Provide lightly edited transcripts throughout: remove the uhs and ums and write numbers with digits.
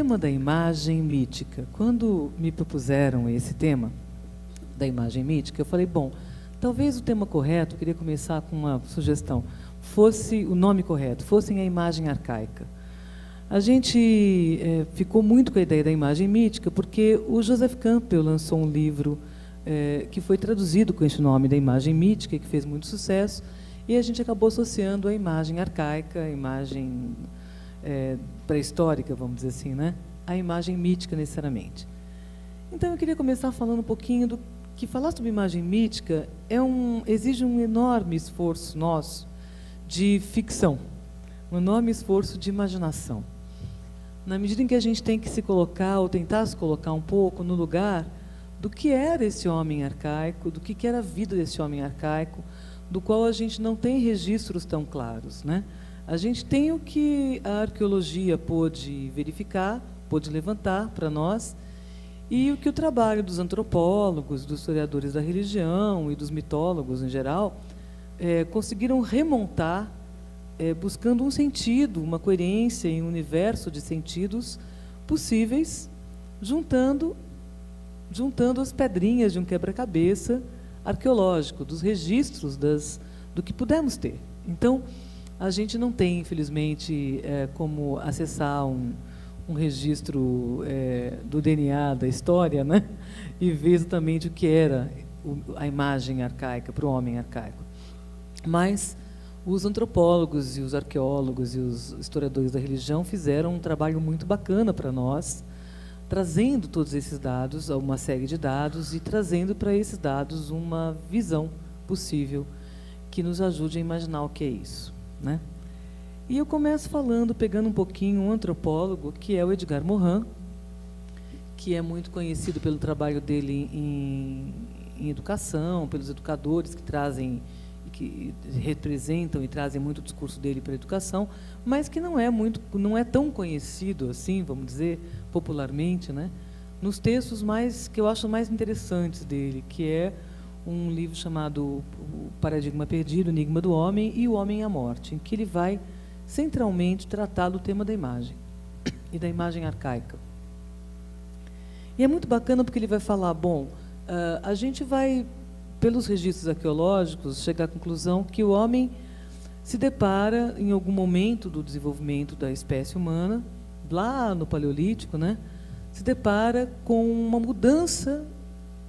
tema da imagem mítica. Quando me propuseram esse tema da imagem mítica, eu falei, bom, talvez o tema correto, eu queria começar com uma sugestão, fosse o nome correto, fosse a imagem arcaica. A gente ficou muito com a ideia da imagem mítica porque o Joseph Campbell lançou um livro que foi traduzido com esse nome da imagem mítica, que fez muito sucesso, e a gente acabou associando a imagem arcaica, a imagem pré-histórica, vamos dizer assim, né? A imagem mítica, necessariamente. Então, eu queria começar falando um pouquinho do que falar sobre imagem mítica exige um enorme esforço nosso de ficção, um enorme esforço de imaginação. Na medida em que a gente tem que se colocar, ou tentar se colocar um pouco no lugar do que era esse homem arcaico, do que era a vida desse homem arcaico, do qual a gente não tem registros tão claros, né? A gente tem o que a arqueologia pôde verificar, pôde levantar para nós, e o que o trabalho dos antropólogos, dos historiadores da religião e dos mitólogos em geral conseguiram remontar, buscando um sentido, uma coerência em um universo de sentidos possíveis, juntando as pedrinhas de um quebra-cabeça arqueológico, dos registros do que pudemos ter. Então, a gente não tem, infelizmente, como acessar um registro do DNA da história, né? E ver exatamente o que era a imagem arcaica para o homem arcaico. Mas os antropólogos e os arqueólogos e os historiadores da religião fizeram um trabalho muito bacana para nós, trazendo todos esses dados, uma série de dados, e trazendo para esses dados uma visão possível que nos ajude a imaginar o que é isso, né? E eu começo pegando um pouquinho um antropólogo, que é o Edgar Morin, que é muito conhecido pelo trabalho dele em educação, pelos educadores que representam e trazem muito o discurso dele para a educação, mas que não é tão conhecido assim, vamos dizer, popularmente, né? Nos textos que eu acho mais interessantes dele, que é um livro chamado O Paradigma Perdido, o Enigma do Homem e o Homem e a Morte, em que ele vai centralmente tratar do tema da imagem e da imagem arcaica. E é muito bacana porque ele vai falar, bom, a gente vai, pelos registros arqueológicos, chegar à conclusão que o homem se depara, em algum momento do desenvolvimento da espécie humana, lá no Paleolítico, né, se depara com uma mudança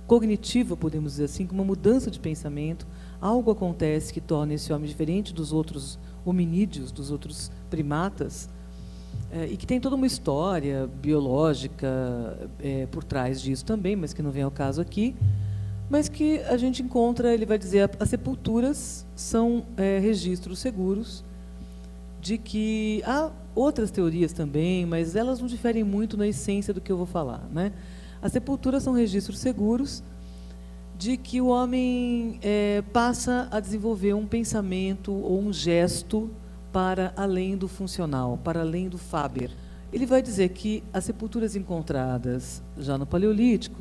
cognitiva, podemos dizer assim, com uma mudança de pensamento. Algo acontece que torna esse homem diferente dos outros hominídeos, dos outros primatas, e que tem toda uma história biológica por trás disso também, mas que não vem ao caso aqui, mas que a gente encontra, ele vai dizer, as sepulturas são registros seguros de que há outras teorias também, mas elas não diferem muito na essência do que eu vou falar, né? As sepulturas são registros seguros de que o homem passa a desenvolver um pensamento ou um gesto para além do funcional, para além do Faber. Ele vai dizer que as sepulturas encontradas já no Paleolítico,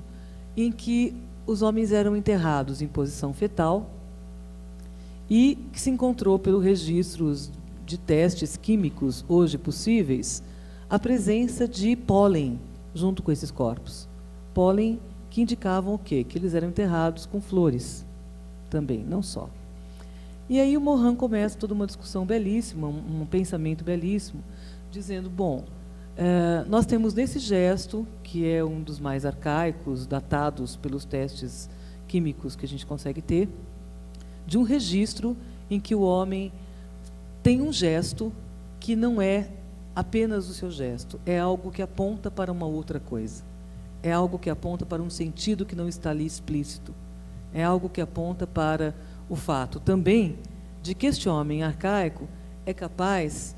em que os homens eram enterrados em posição fetal e que se encontrou, pelos registros de testes químicos hoje possíveis, a presença de pólen junto com esses corpos. Pólen que indicavam o quê? Que eles eram enterrados com flores também, não só. E aí o Morin começa toda uma discussão belíssima, um pensamento belíssimo, dizendo, bom, nós temos nesse gesto, que é um dos mais arcaicos, datados pelos testes químicos que a gente consegue ter, de um registro em que o homem tem um gesto que não é apenas o seu gesto, é algo que aponta para uma outra coisa. É algo que aponta para um sentido que não está ali explícito. É algo que aponta para o fato também de que este homem arcaico é capaz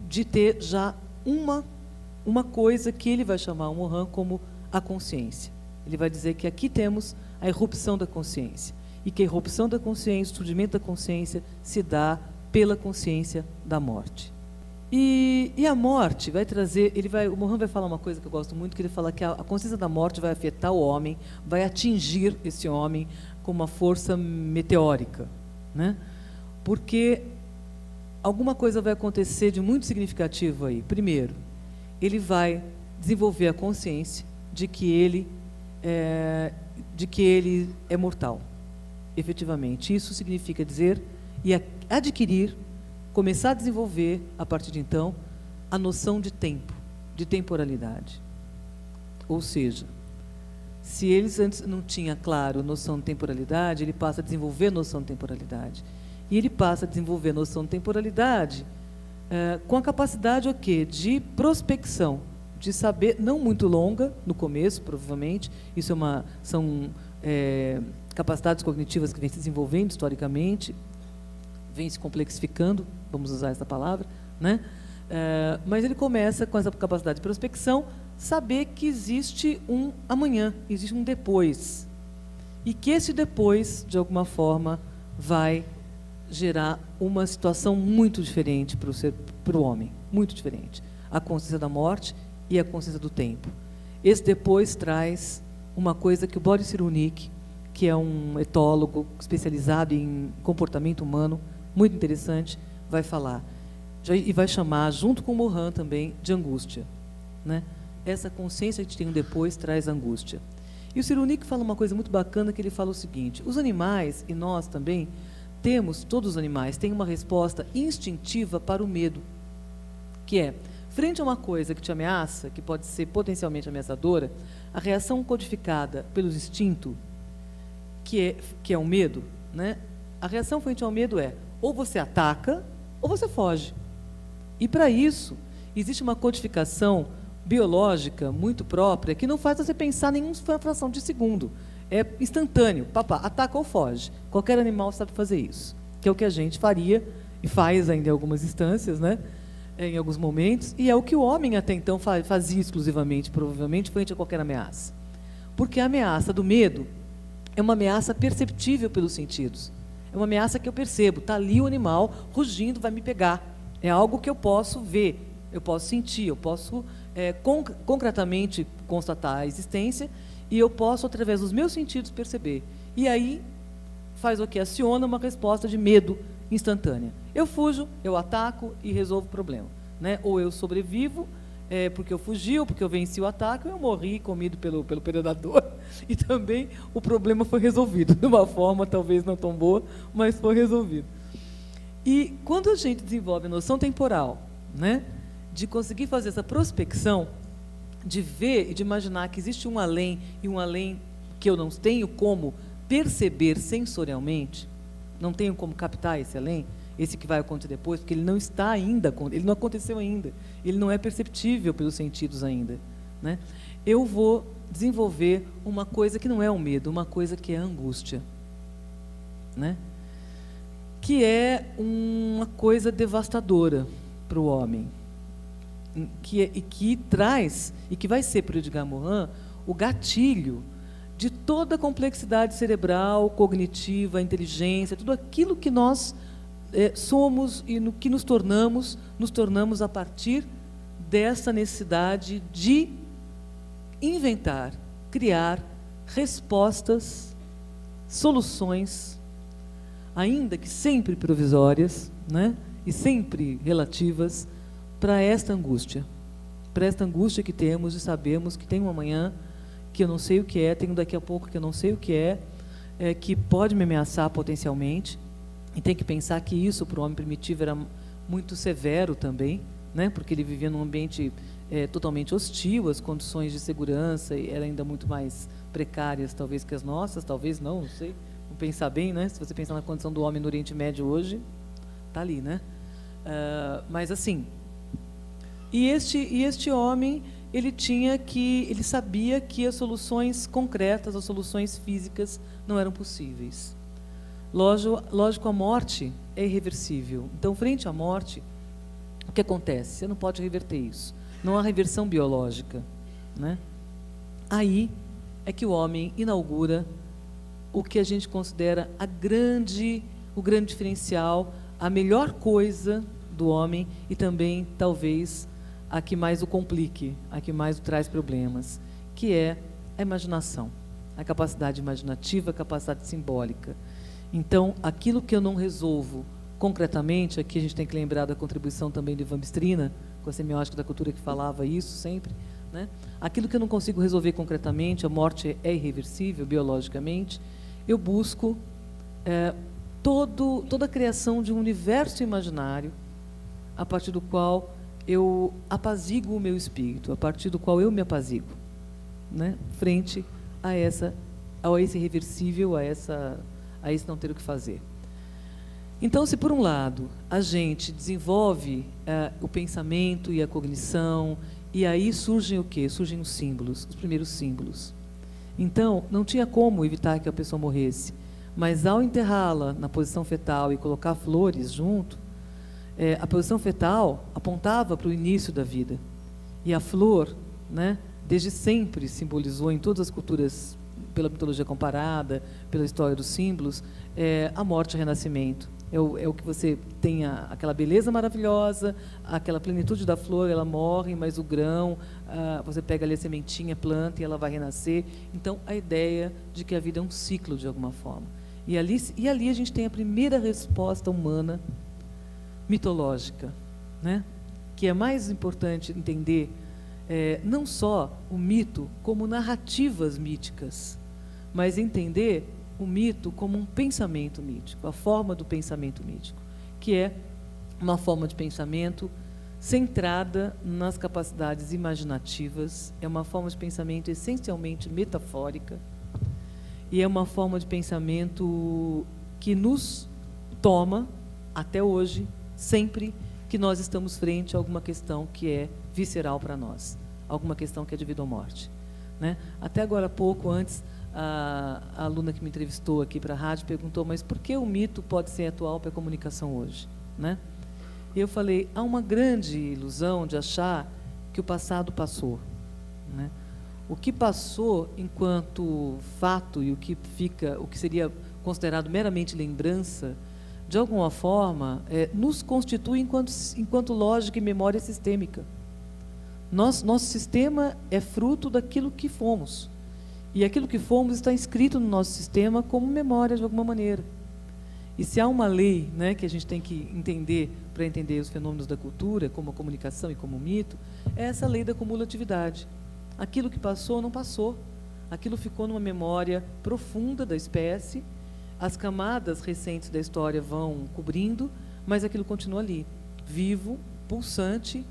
de ter já uma coisa que ele vai chamar o Morin como a consciência. Ele vai dizer que aqui temos a irrupção da consciência, e que a irrupção da consciência, o surgimento da consciência, se dá pela consciência da morte. E a morte vai trazer, o Morin vai falar uma coisa que eu gosto muito, que ele fala que a consciência da morte vai afetar o homem, vai atingir esse homem com uma força meteórica, né? Porque alguma coisa vai acontecer de muito significativo aí. Primeiro, ele vai desenvolver a consciência de que ele é mortal, efetivamente. Isso significa dizer e adquirir, começar a desenvolver, a partir de então, a noção de tempo, de temporalidade. Ou seja, se eles antes não tinham, claro, noção de temporalidade, ele passa a desenvolver a noção de temporalidade. E ele passa a desenvolver a noção de temporalidade com a capacidade, o quê? De prospecção, de saber, não muito longa, no começo, provavelmente, isso são capacidades cognitivas que vêm se desenvolvendo historicamente, vêm se complexificando, vamos usar essa palavra, né? Mas ele começa com essa capacidade de prospecção, saber que existe um amanhã, existe um depois, e que esse depois, de alguma forma, vai gerar uma situação muito diferente para o homem, muito diferente. A consciência da morte e a consciência do tempo. Esse depois traz uma coisa que o Boris Cyrulnik, que é um etólogo especializado em comportamento humano, muito interessante, vai falar. E vai chamar, junto com o Morin também, de angústia, né? Essa consciência que a gente tem um depois traz angústia. E o Cyrulnik fala uma coisa muito bacana, que ele fala o seguinte: os animais, e nós também, todos os animais têm uma resposta instintiva para o medo, que é, frente a uma coisa que te ameaça, que pode ser potencialmente ameaçadora, a reação codificada pelo instinto, que é o medo, né? A reação frente ao medo é, ou você ataca, ou você foge. E para isso, existe uma codificação biológica muito própria, que não faz você pensar nenhuma fração de segundo. É instantâneo, ataca ou foge. Qualquer animal sabe fazer isso, que é o que a gente faria, e faz ainda em algumas instâncias, né? Em alguns momentos, e é o que o homem até então fazia exclusivamente, provavelmente, frente a qualquer ameaça. Porque a ameaça do medo é uma ameaça perceptível pelos sentidos. É uma ameaça que eu percebo, está ali o animal rugindo, vai me pegar. É algo que eu posso ver, eu posso sentir, eu posso concretamente constatar a existência, e eu posso, através dos meus sentidos, perceber. E aí faz o que? Aciona uma resposta de medo instantânea. Eu fujo, eu ataco e resolvo o problema, né? Ou eu sobrevivo porque eu fugi, ou porque eu venci o ataque, ou eu morri comido pelo predador, e também o problema foi resolvido, de uma forma talvez não tão boa, mas foi resolvido. E quando a gente desenvolve a noção temporal, né, de conseguir fazer essa prospecção, de ver e de imaginar que existe um além, e um além que eu não tenho como perceber sensorialmente, não tenho como captar esse além, esse que vai acontecer depois, porque ele não está ainda, ele não aconteceu ainda, ele não é perceptível pelos sentidos ainda, né? Eu vou desenvolver uma coisa que não é o medo, uma coisa que é a angústia, né? Que é uma coisa devastadora para o homem, que traz, e que vai ser para o Edgar Morin, o gatilho de toda a complexidade cerebral, cognitiva, inteligência, tudo aquilo que nós somos e no que nos tornamos a partir dessa necessidade de inventar, criar respostas, soluções, ainda que sempre provisórias, né, e sempre relativas, para esta angústia que temos de sabermos que tem um amanhã que eu não sei o que é, tenho daqui a pouco que eu não sei o que que pode me ameaçar potencialmente, e tem que pensar que isso para o homem primitivo era muito severo também, né, porque ele vivia num ambiente totalmente hostil, as condições de segurança eram ainda muito mais precárias talvez que as nossas, talvez não sei, vou pensar bem, né, se você pensar na condição do homem no Oriente Médio hoje, está ali, né? Mas assim, e este homem, ele sabia que as soluções concretas, as soluções físicas não eram possíveis. Lógico, a morte é irreversível. Então, frente à morte, o que acontece? Você não pode reverter isso. Não há reversão biológica, né? Aí é que o homem inaugura o que a gente considera o grande diferencial, a melhor coisa do homem, e também, talvez, a que mais o complique, a que mais o traz problemas, que é a imaginação, a capacidade imaginativa, a capacidade simbólica. Então, aquilo que eu não resolvo concretamente, aqui a gente tem que lembrar da contribuição também do Ivan Bistrina, com a semiótica da cultura, que falava isso sempre, né? Aquilo que eu não consigo resolver concretamente, a morte é irreversível biologicamente, eu busco toda a criação de um universo imaginário a partir do qual eu apaziguo o meu espírito, a partir do qual eu me apazigo, né? Frente a esse irreversível, a esse não ter o que fazer. Então, se por um lado a gente desenvolve o pensamento e a cognição, e aí surgem o quê? Surgem os símbolos, os primeiros símbolos. Então, não tinha como evitar que a pessoa morresse, mas ao enterrá-la na posição fetal e colocar flores junto, a posição fetal apontava para o início da vida. E a flor, né, desde sempre simbolizou em todas as culturas, pela mitologia comparada, pela história dos símbolos, a morte e o renascimento. É o que você tem aquela beleza maravilhosa, aquela plenitude da flor, ela morre, mas o grão, você pega ali a sementinha, planta e ela vai renascer. Então, a ideia de que a vida é um ciclo, de alguma forma. E ali a gente tem a primeira resposta humana mitológica, né? Que é mais importante entender não só o mito como narrativas míticas, mas entender o mito como um pensamento mítico, a forma do pensamento mítico, que é uma forma de pensamento centrada nas capacidades imaginativas, é uma forma de pensamento essencialmente metafórica, e é uma forma de pensamento que nos toma, até hoje, sempre que nós estamos frente a alguma questão que é visceral para nós, alguma questão que é de vida ou morte, né? Até agora há pouco, antes, a aluna que me entrevistou aqui para a rádio perguntou, mas por que o mito pode ser atual para a comunicação hoje, né? E eu falei, há uma grande ilusão de achar que o passado passou, né? O que passou enquanto fato e o que seria considerado meramente lembrança, de alguma forma, nos constitui enquanto lógica e memória sistêmica. Nosso sistema é fruto daquilo que fomos. E aquilo que fomos está inscrito no nosso sistema como memória, de alguma maneira. E se há uma lei, né, que a gente tem que entender para entender os fenômenos da cultura, como a comunicação e como o mito, é essa lei da cumulatividade. Aquilo que passou, não passou. Aquilo ficou numa memória profunda da espécie, as camadas recentes da história vão cobrindo, mas aquilo continua ali, vivo, pulsante,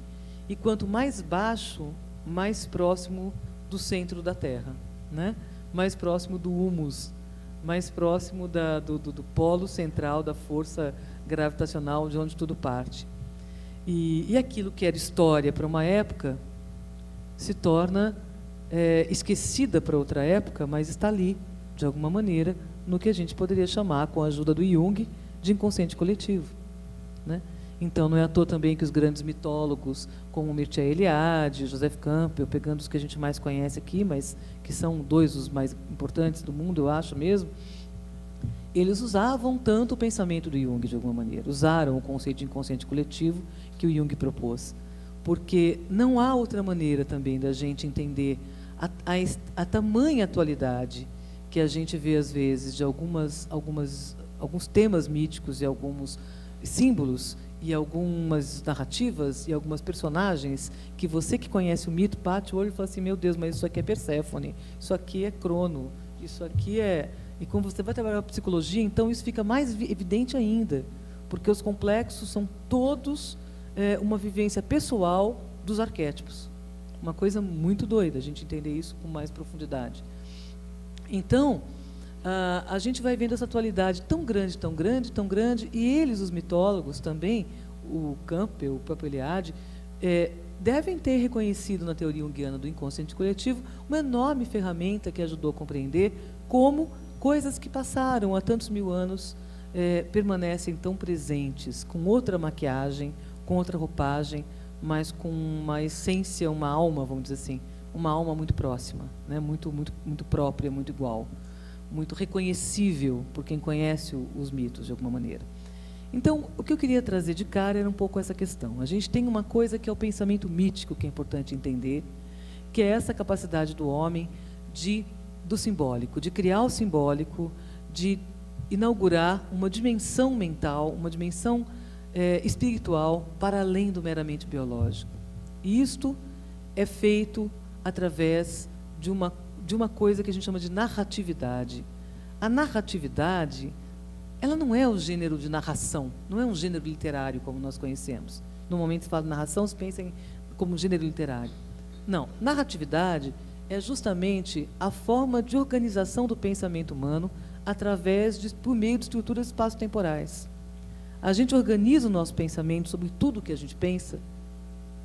e quanto mais baixo, mais próximo do centro da Terra, né? Mais próximo do humus, mais próximo do polo central da força gravitacional de onde tudo parte. E aquilo que era história para uma época se torna esquecida para outra época, mas está ali, de alguma maneira, no que a gente poderia chamar, com a ajuda do Jung, de inconsciente coletivo, né? Então, não é à toa também que os grandes mitólogos, como Mircea Eliade, Joseph Campbell, pegando os que a gente mais conhece aqui, mas que são dois dos mais importantes do mundo, eu acho mesmo, eles usavam tanto o pensamento do Jung, de alguma maneira, usaram o conceito de inconsciente coletivo que o Jung propôs, porque não há outra maneira também da gente entender a tamanha atualidade que a gente vê, às vezes, de alguns temas míticos e alguns símbolos e algumas narrativas e algumas personagens que você que conhece o mito bate o olho e fala assim, meu Deus, mas isso aqui é Perséfone, isso aqui é Crono, isso aqui é... E como você vai trabalhar a psicologia, então isso fica mais evidente ainda, porque os complexos são todos uma vivência pessoal dos arquétipos. Uma coisa muito doida a gente entender isso com mais profundidade. Então, a gente vai vendo essa atualidade tão grande, tão grande, tão grande, e eles, os mitólogos também, o Campbell, o próprio Eliade, devem ter reconhecido na teoria junguiana do inconsciente coletivo uma enorme ferramenta que ajudou a compreender como coisas que passaram há tantos mil anos permanecem tão presentes, com outra maquiagem, com outra roupagem, mas com uma essência, uma alma, vamos dizer assim, uma alma muito próxima, né? muito própria, muito igual, muito reconhecível por quem conhece os mitos, de alguma maneira. Então, o que eu queria trazer de cara era um pouco essa questão. A gente tem uma coisa que é o pensamento mítico, que é importante entender, que é essa capacidade do homem do simbólico, de criar o simbólico, de inaugurar uma dimensão mental, uma dimensão espiritual para além do meramente biológico. E isto é feito através de uma coisa que a gente chama de narratividade. A narratividade, ela não é o gênero de narração, não é um gênero literário como nós conhecemos. No momento que se fala de narração, se pensa como gênero literário. Não, narratividade é justamente a forma de organização do pensamento humano por meio de estruturas espaço-temporais. A gente organiza o nosso pensamento sobre tudo o que a gente pensa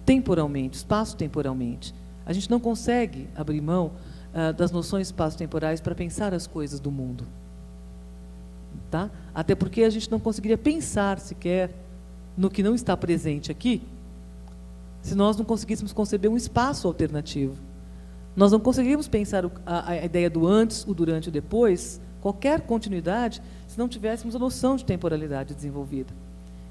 temporalmente, espaço-temporalmente. A gente não consegue abrir mão das noções espaço-temporais para pensar as coisas do mundo. Tá? Até porque a gente não conseguiria pensar sequer no que não está presente aqui, se nós não conseguíssemos conceber um espaço alternativo. Nós não conseguiríamos pensar a ideia do antes, o durante e o depois, qualquer continuidade, se não tivéssemos a noção de temporalidade desenvolvida.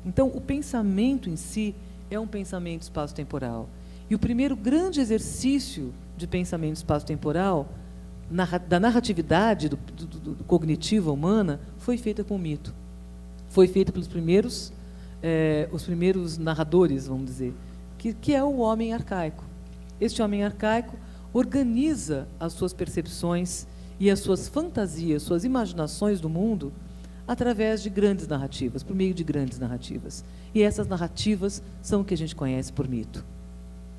Então, o pensamento em si é um pensamento espaço-temporal. E o primeiro grande exercício de pensamento espaço-temporal, da narratividade do cognitiva humana, foi feita com o mito. Foi feita pelos primeiros narradores, vamos dizer, que é o homem arcaico. Este homem arcaico organiza as suas percepções e as suas fantasias, suas imaginações do mundo através de grandes narrativas, por meio de grandes narrativas. E essas narrativas são o que a gente conhece por mito,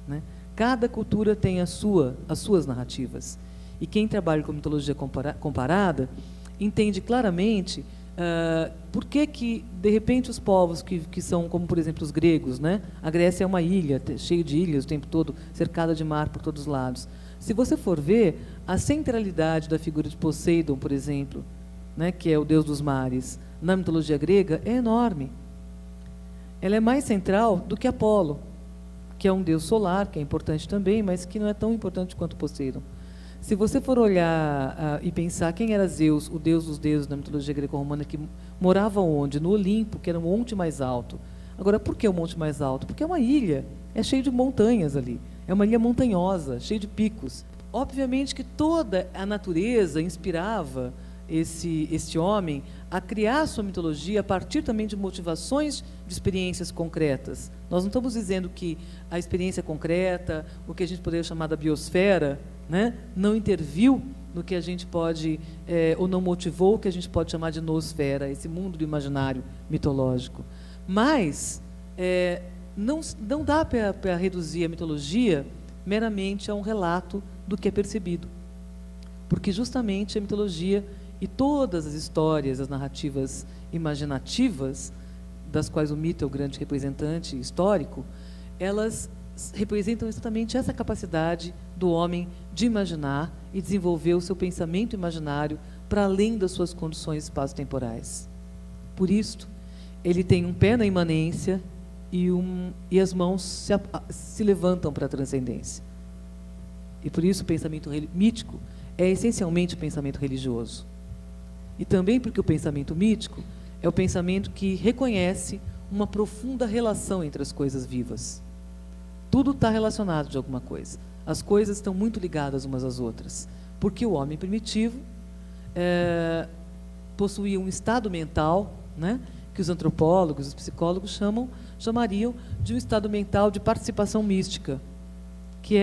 né? Cada cultura tem as suas narrativas. E quem trabalha com mitologia comparada entende claramente por que, de repente, os povos que são, como, por exemplo, os gregos, né? A Grécia é uma ilha, cheia de ilhas o tempo todo, cercada de mar por todos os lados. Se você for ver, a centralidade da figura de Poseidon, por exemplo, né, que é o deus dos mares, na mitologia grega, é enorme. Ela é mais central do que Apolo, que é um deus solar, que é importante também, mas que não é tão importante quanto Poseidon. Se você for olhar e pensar quem era Zeus, o deus dos deuses na mitologia greco-romana, que morava onde? No Olimpo, que era o monte mais alto. Agora, por que o monte mais alto? Porque é uma ilha, é cheio de montanhas ali. É uma ilha montanhosa, cheia de picos. Obviamente que toda a natureza inspirava esse homem a criar sua mitologia a partir também de motivações de experiências concretas. Nós não estamos dizendo que a experiência concreta, o que a gente poderia chamar da biosfera, né, não interviu no que a gente pode, ou não motivou o que a gente pode chamar de noosfera, esse mundo do imaginário mitológico. Mas não dá para reduzir a mitologia meramente a um relato do que é percebido. Porque justamente a mitologia e todas as histórias, as narrativas imaginativas, das quais o mito é o grande representante histórico, elas representam exatamente essa capacidade do homem de imaginar e desenvolver o seu pensamento imaginário para além das suas condições espaço-temporais. Por isso, ele tem um pé na imanência e as mãos se levantam para a transcendência. E por isso o pensamento mítico é essencialmente o pensamento religioso. E também porque o pensamento mítico é o pensamento que reconhece uma profunda relação entre as coisas vivas. Tudo está relacionado de alguma coisa. As coisas estão muito ligadas umas às outras. Porque o homem primitivo possuía um estado mental, né, que os antropólogos, os psicólogos chamariam de um estado mental de participação mística, que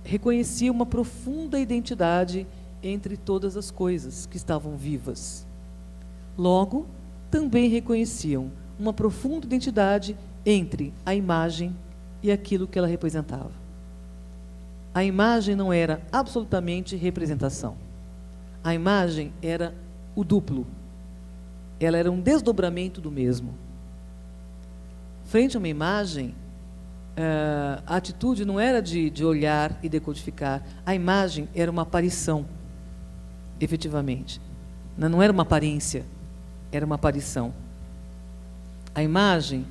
reconhecia uma profunda identidade entre todas as coisas que estavam vivas. Logo, também reconheciam uma profunda identidade entre a imagem e aquilo que ela representava. A imagem não era absolutamente representação. A imagem era o duplo. Ela era um desdobramento do mesmo. Frente a uma imagem, a atitude não era de olhar e decodificar. A imagem era uma aparição, efetivamente. Não era uma aparência, era uma aparição. A imagem,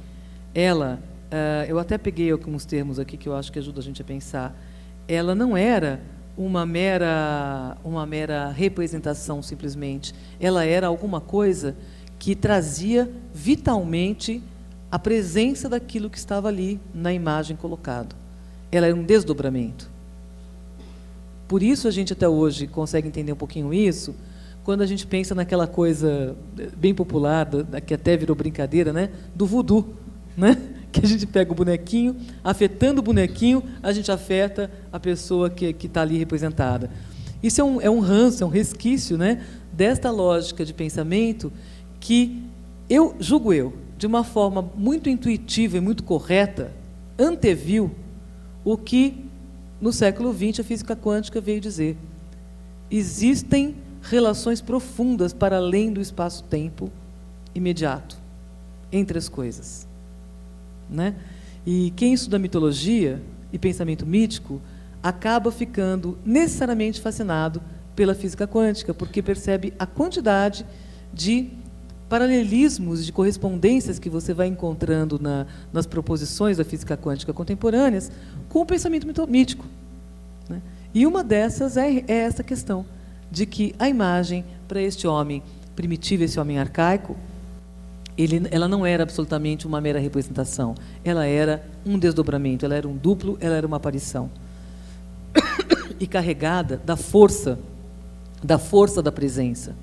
eu até peguei alguns termos aqui que eu acho que ajuda a gente a pensar. Ela não era uma mera representação, simplesmente. Ela era alguma coisa que trazia vitalmente a presença daquilo que estava ali na imagem colocado. Ela era um desdobramento. Por isso a gente até hoje consegue entender um pouquinho isso, quando a gente pensa naquela coisa bem popular, que até virou brincadeira, né? Do voodoo, né? Que a gente pega o bonequinho, afetando o bonequinho, a gente afeta a pessoa que está ali representada. Isso é um ranço, é um resquício, né, desta lógica de pensamento que julgo eu, de uma forma muito intuitiva e muito correta, anteviu o que, no século XX, a física quântica veio dizer. Existem relações profundas para além do espaço-tempo imediato entre as coisas, né? E quem estuda mitologia e pensamento mítico acaba ficando necessariamente fascinado pela física quântica, porque percebe a quantidade de paralelismos, de correspondências que você vai encontrando nas proposições da física quântica contemporâneas com o pensamento mítico, né? E uma dessas é essa questão de que a imagem para este homem primitivo, esse homem arcaico, ela não era absolutamente uma mera representação, ela era um desdobramento, ela era um duplo, ela era uma aparição. E carregada da força da presença.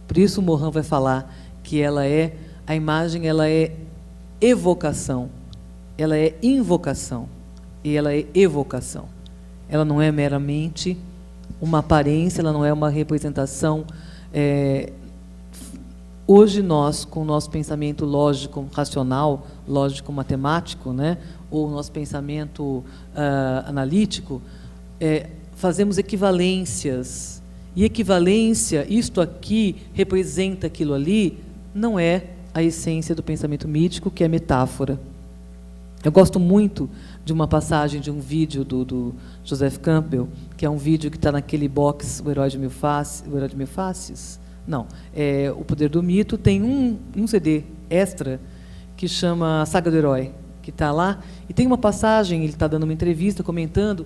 Por isso o Morin vai falar que a imagem ela é evocação, ela é invocação e ela é evocação. Ela não é meramente uma aparência, ela não é uma representação. Hoje nós, com o nosso pensamento lógico, racional, lógico matemático, né, ou nosso pensamento analítico, fazemos equivalências. E equivalência, isto aqui representa aquilo ali, não é a essência do pensamento mítico, que é metáfora. Eu gosto muito de uma passagem de um vídeo do Joseph Campbell, que é um vídeo que está naquele box, O Herói de Mil Faces? Não, O Poder do Mito, tem um CD extra que chama A Saga do Herói, que está lá, e tem uma passagem, ele está dando uma entrevista, comentando,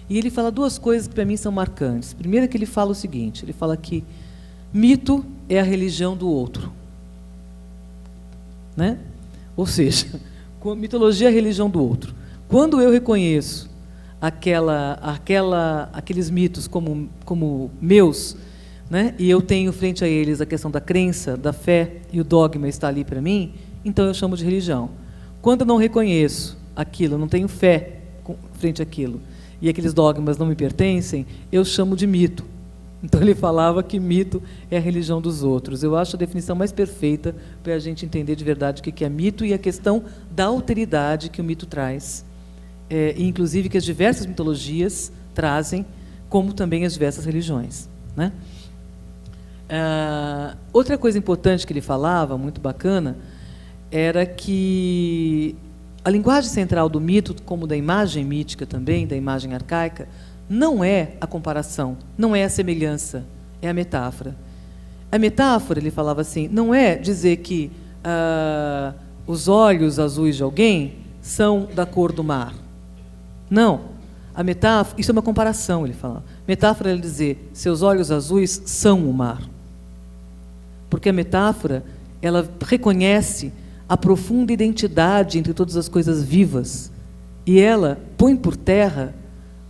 e ele fala duas coisas que para mim são marcantes. Primeiro é que ele fala o seguinte, ele fala que mito é a religião do outro, né? Ou seja, mitologia é a religião do outro. Quando eu reconheço aqueles mitos como meus, né, e eu tenho frente a eles a questão da crença, da fé, e o dogma está ali para mim, então eu chamo de religião. Quando eu não reconheço aquilo, eu não tenho fé frente àquilo, e aqueles dogmas não me pertencem, eu chamo de mito. Então ele falava que mito é a religião dos outros. Eu acho a definição mais perfeita para a gente entender de verdade o que é mito e a questão da alteridade que o mito traz. E inclusive que as diversas mitologias trazem, como também as diversas religiões, né? Outra coisa importante que ele falava, muito bacana, era que a linguagem central do mito, como da imagem mítica também, da imagem arcaica, não é a comparação, não é a semelhança, é a metáfora. A metáfora, ele falava assim, não é dizer que os olhos azuis de alguém são da cor do mar. Não. A metáfora, isso é uma comparação, ele fala. Metáfora é dizer, seus olhos azuis são o mar. Porque a metáfora, ela reconhece a profunda identidade entre todas as coisas vivas. E ela põe por terra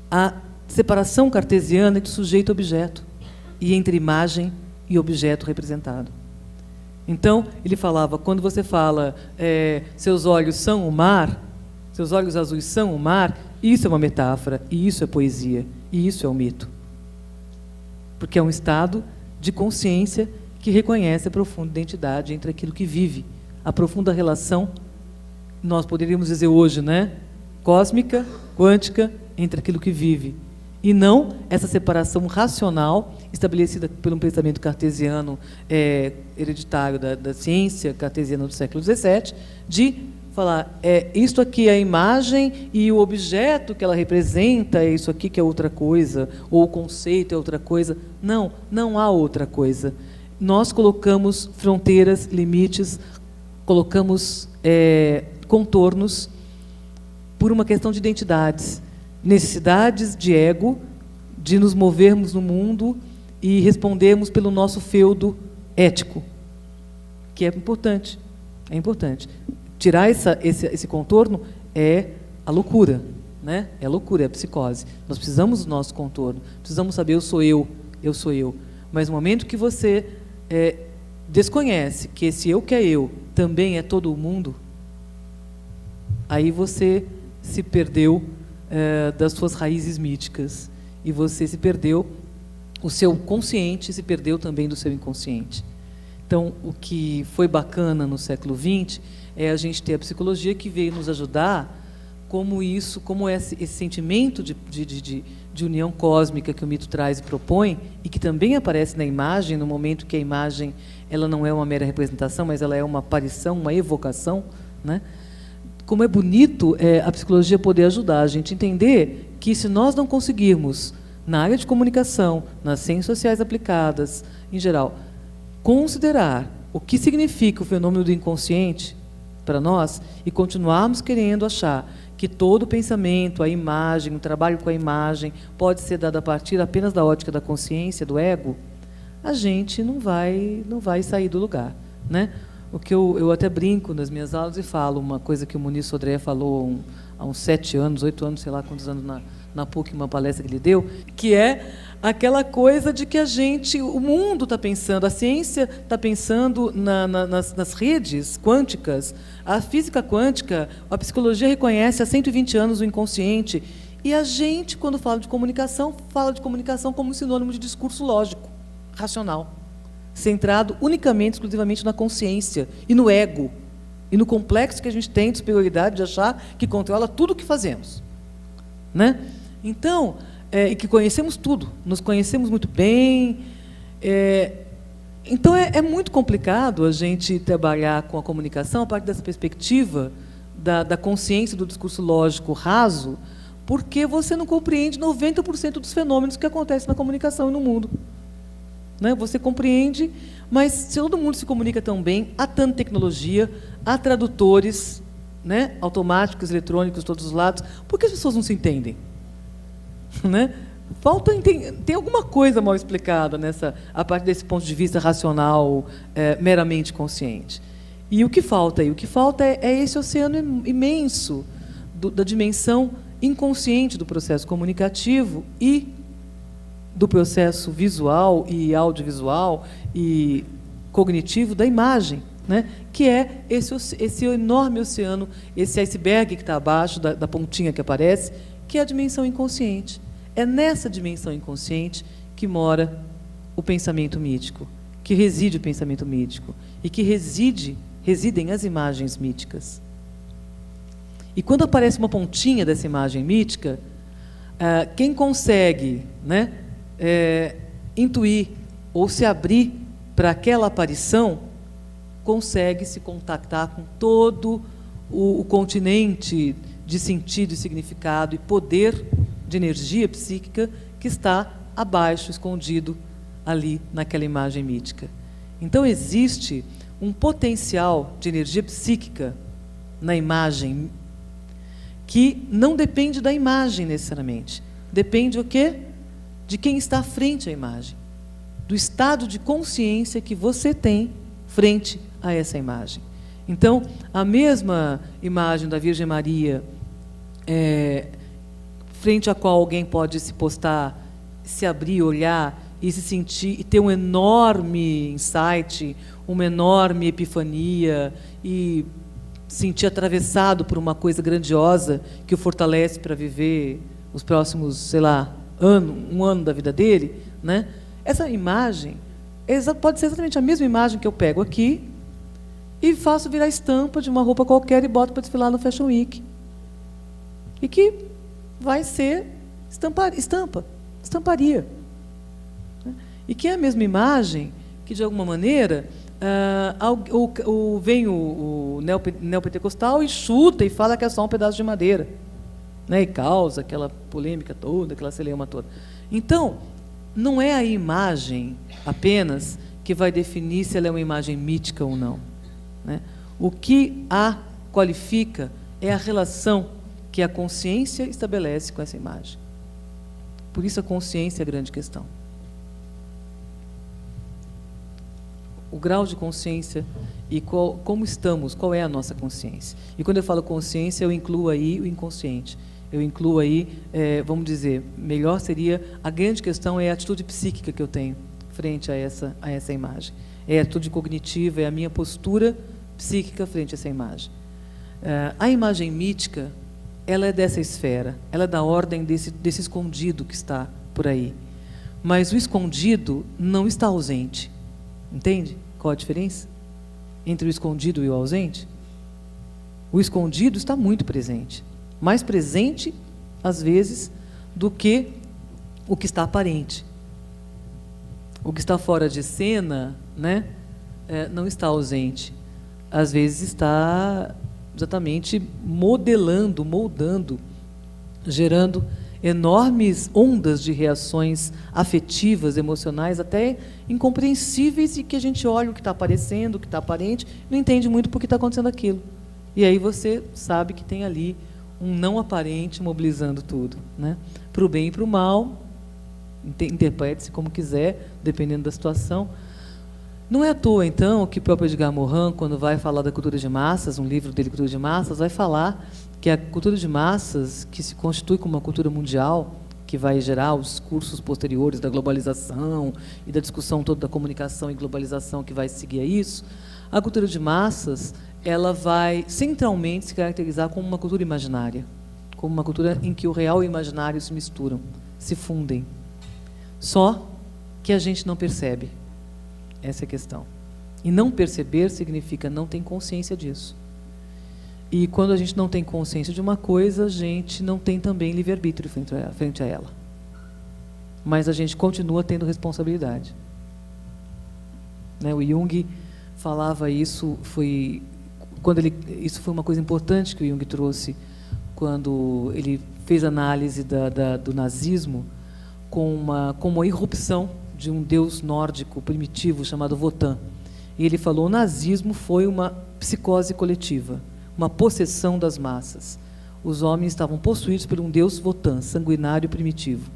a separação cartesiana entre sujeito e objeto, e entre imagem e objeto representado. Então, ele falava, quando você fala, seus olhos são o mar, seus olhos azuis são o mar, isso é uma metáfora, e isso é poesia, e isso é o mito. Porque é um estado de consciência que reconhece a profunda identidade entre aquilo que vive, a profunda relação, nós poderíamos dizer hoje, né, cósmica, quântica, entre aquilo que vive, e não essa separação racional estabelecida por um pensamento cartesiano hereditário da ciência cartesiana do século XVII, de falar, isto aqui é a imagem e o objeto que ela representa é isso aqui que é outra coisa, ou o conceito é outra coisa. Não, não há outra coisa. Nós colocamos fronteiras, limites, colocamos contornos por uma questão de identidades, necessidades de ego, de nos movermos no mundo e respondermos pelo nosso feudo ético, que é importante. É importante. Tirar esse contorno é a loucura, né? É a loucura, é a psicose. Nós precisamos do nosso contorno, precisamos saber eu sou eu, eu sou eu. Mas no momento que você desconhece que esse eu que é eu também é todo o mundo, aí você se perdeu das suas raízes míticas, e você se perdeu, o seu consciente se perdeu também do seu inconsciente. Então, o que foi bacana no século XX é a gente ter a psicologia que veio nos ajudar, como esse sentimento de união cósmica que o mito traz e propõe, e que também aparece na imagem, no momento que a imagem ela não é uma mera representação, mas ela é uma aparição, uma evocação, né? Como é bonito a psicologia poder ajudar a gente a entender que, se nós não conseguirmos, na área de comunicação, nas ciências sociais aplicadas, em geral, considerar o que significa o fenômeno do inconsciente para nós, e continuarmos querendo achar que todo pensamento, a imagem, o trabalho com a imagem pode ser dado a partir apenas da ótica da consciência, do ego, a gente não vai sair do lugar, né? O que eu até brinco nas minhas aulas e falo, uma coisa que o Muniz Sodré falou há uns 7 anos, 8 anos, sei lá quantos anos, na PUC, uma palestra que ele deu, que é aquela coisa de que o mundo está pensando, a ciência está pensando nas redes quânticas, a física quântica, a psicologia reconhece há 120 anos o inconsciente, e a gente, quando fala de comunicação como sinônimo de discurso lógico, racional, centrado unicamente, exclusivamente na consciência e no ego, e no complexo que a gente tem de superioridade, de achar que controla tudo o que fazemos, né? Então, e que conhecemos tudo, nos conhecemos muito bem. Então, é muito complicado a gente trabalhar com a comunicação a partir dessa perspectiva da consciência do discurso lógico raso, porque você não compreende 90% dos fenômenos que acontecem na comunicação e no mundo. Né? Você compreende, mas se todo mundo se comunica tão bem, há tanta tecnologia, há tradutores, né, automáticos, eletrônicos, de todos os lados, por que as pessoas não se entendem? Né? Tem alguma coisa mal explicada a partir desse ponto de vista racional, meramente consciente. E o que falta aí? O que falta é esse oceano imenso da dimensão inconsciente do processo comunicativo e do processo visual e audiovisual e cognitivo da imagem, né? Que é esse enorme oceano, esse iceberg que está abaixo da pontinha que aparece, que é a dimensão inconsciente. É nessa dimensão inconsciente que mora o pensamento mítico, que reside o pensamento mítico, e que residem as imagens míticas. E quando aparece uma pontinha dessa imagem mítica, quem consegue, né, intuir ou se abrir para aquela aparição, consegue se contactar com todo o continente de sentido e significado e poder de energia psíquica que está abaixo, escondido ali naquela imagem mítica. Então, existe um potencial de energia psíquica na imagem que não depende da imagem necessariamente. Depende o quê? De quem está frente à imagem, do estado de consciência que você tem frente a essa imagem. Então, a mesma imagem da Virgem Maria, frente à qual alguém pode se postar, se abrir, olhar e se sentir, e ter um enorme insight, uma enorme epifania, e sentir atravessado por uma coisa grandiosa que o fortalece para viver os próximos, sei lá, um ano da vida dele, né? Essa imagem pode ser exatamente a mesma imagem que eu pego aqui e faço virar estampa de uma roupa qualquer e boto para desfilar no Fashion Week. E que vai ser estamparia. E que é a mesma imagem que, de alguma maneira, vem o neopentecostal e chuta e fala que é só um pedaço de madeira, né, e causa aquela polêmica toda, aquela celeuma toda. Então, não é a imagem apenas que vai definir se ela é uma imagem mítica ou não, né? O que a qualifica é a relação que a consciência estabelece com essa imagem. Por isso a consciência é a grande questão. O grau de consciência e como estamos, qual é a nossa consciência. E quando eu falo consciência, eu incluo aí o inconsciente. Eu incluo aí, vamos dizer, melhor seria, a grande questão é a atitude psíquica que eu tenho frente a essa imagem. é a atitude cognitiva, é a minha postura psíquica frente a essa imagem. A imagem mítica, ela é dessa esfera, ela é da ordem desse escondido que está por aí. Mas o escondido não está ausente. Entende qual a diferença entre o escondido e o ausente? O escondido está muito presente. Mais presente, às vezes, do que o que está aparente. O que está fora de cena, né, não está ausente. Às vezes está exatamente modelando, moldando, gerando enormes ondas de reações afetivas, emocionais, até incompreensíveis, e que a gente olha o que está aparecendo, o que está aparente, não entende muito por que está acontecendo aquilo. E aí você sabe que tem ali um não aparente mobilizando tudo, né? Para o bem e para o mal, interprete-se como quiser, dependendo da situação. Não é à toa, então, que o próprio Edgar Morin, quando vai falar da cultura de massas, um livro dele, Cultura de Massas, vai falar que a cultura de massas, que se constitui como uma cultura mundial, que vai gerar os cursos posteriores da globalização e da discussão toda da comunicação e globalização que vai seguir a isso, a cultura de massas, ela vai centralmente se caracterizar como uma cultura imaginária, como uma cultura em que o real e o imaginário se misturam, se fundem. Só que a gente não percebe. Essa é a questão. E não perceber significa não ter consciência disso. E quando a gente não tem consciência de uma coisa, a gente não tem também livre-arbítrio frente a ela. Mas a gente continua tendo responsabilidade. Né? O Jung falava isso, isso foi uma coisa importante que o Jung trouxe quando ele fez análise do nazismo como uma irrupção de um deus nórdico primitivo chamado Wotan. E ele falou: o nazismo foi uma psicose coletiva, uma possessão das massas. Os homens estavam possuídos por um deus Wotan, sanguinário primitivo.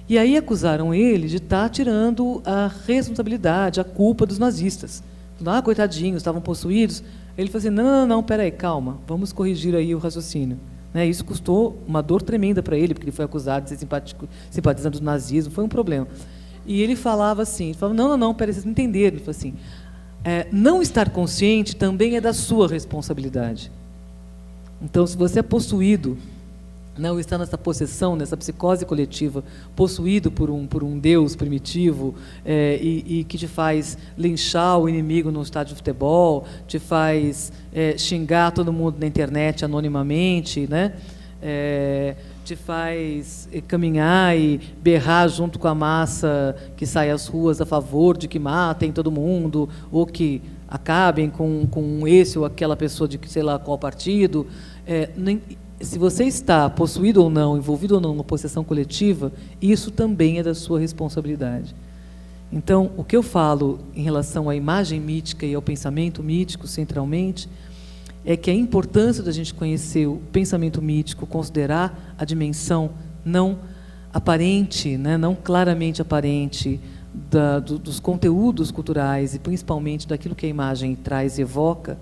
E aí acusaram ele de estar tirando a responsabilidade, a culpa dos nazistas. Coitadinhos, estavam possuídos. Ele falou assim: não, peraí, calma, vamos corrigir aí o raciocínio. Né, isso custou uma dor tremenda para ele, porque ele foi acusado de ser simpatizante do nazismo, foi um problema. E ele falava assim, não, peraí, vocês não entenderam. Ele falou assim: não estar consciente também é da sua responsabilidade. Então, se você é possuído, ou está nessa possessão, nessa psicose coletiva, possuído por um deus primitivo, e que te faz linchar o inimigo no estádio de futebol, te faz xingar todo mundo na internet anonimamente, né? Te faz caminhar e berrar junto com a massa que sai às ruas a favor de que matem todo mundo, ou que acabem com esse ou aquela pessoa de sei lá qual partido. Se você está possuído ou não, envolvido ou não numa possessão coletiva, isso também é da sua responsabilidade. Então, o que eu falo em relação à imagem mítica e ao pensamento mítico, centralmente, é que a importância da gente conhecer o pensamento mítico, considerar a dimensão não aparente, né, não claramente aparente dos conteúdos culturais e principalmente daquilo que a imagem traz e evoca,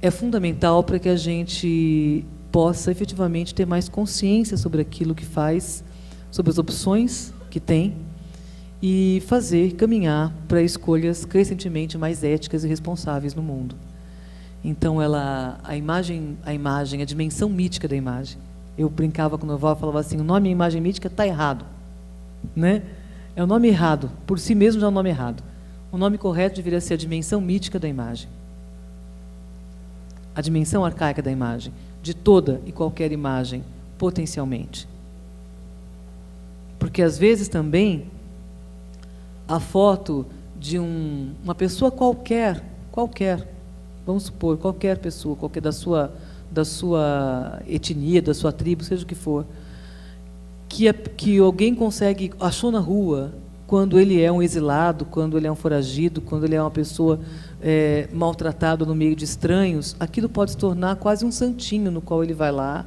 é fundamental para que a gente possa efetivamente ter mais consciência sobre aquilo que faz, sobre as opções que tem e caminhar para escolhas crescentemente mais éticas e responsáveis no mundo. Então, a imagem, a dimensão mítica da imagem. Eu brincava com o Noval, falava assim: o nome imagem mítica está errado. Né? É o nome errado, por si mesmo já é o nome errado. O nome correto deveria ser a dimensão mítica da imagem. A dimensão arcaica da imagem, de toda e qualquer imagem, potencialmente. Porque, às vezes, também, a foto de uma pessoa qualquer, vamos supor, qualquer pessoa, qualquer da sua etnia, da sua tribo, seja o que for, que alguém achou na rua, quando ele é um exilado, quando ele é um foragido, quando ele é uma pessoa maltratada no meio de estranhos, aquilo pode se tornar quase um santinho no qual ele vai lá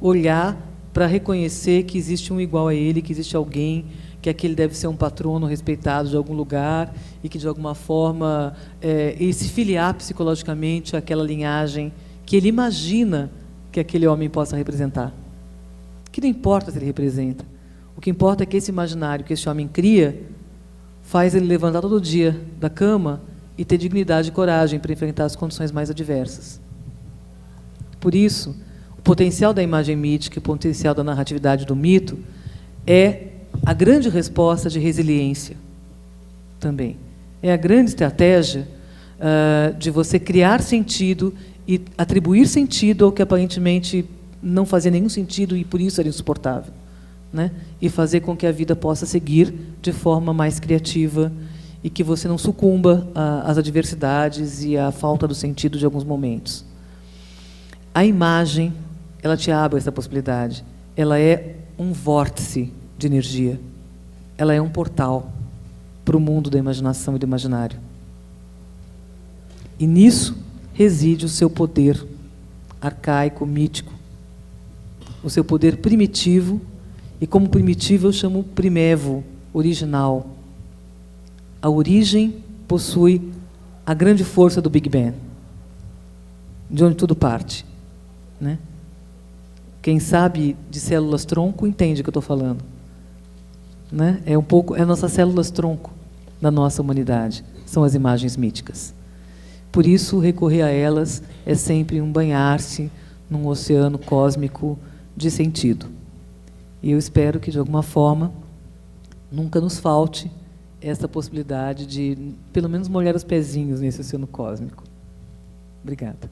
olhar para reconhecer que existe um igual a ele, que existe alguém, que aquele deve ser um patrono respeitado de algum lugar e que, de alguma forma, ele se filiar psicologicamente àquela linhagem que ele imagina que aquele homem possa representar. Que não importa se ele representa. O que importa é que esse imaginário que esse homem cria faz ele levantar todo dia da cama e ter dignidade e coragem para enfrentar as condições mais adversas. Por isso, o potencial da imagem mítica, o potencial da narratividade do mito é a grande resposta de resiliência também. É a grande estratégia de você criar sentido e atribuir sentido ao que aparentemente não fazia nenhum sentido e por isso era insuportável, né? E fazer com que a vida possa seguir de forma mais criativa e que você não sucumba às adversidades e à falta do sentido de alguns momentos. A imagem, ela te abre essa possibilidade. Ela é um vórtice de energia. Ela é um portal para o mundo da imaginação e do imaginário. E nisso reside o seu poder arcaico, mítico, o seu poder primitivo, e como primitivo eu chamo primevo, original. A origem possui a grande força do Big Bang, de onde tudo parte, né? Quem sabe de células-tronco entende o que eu estou falando, né? É um pouco, é nossas células-tronco da nossa humanidade, são as imagens míticas. Por isso, recorrer a elas é sempre um banhar-se num oceano cósmico de sentido. E eu espero que, de alguma forma, nunca nos falte essa possibilidade de, pelo menos, molhar os pezinhos nesse oceano cósmico. Obrigada.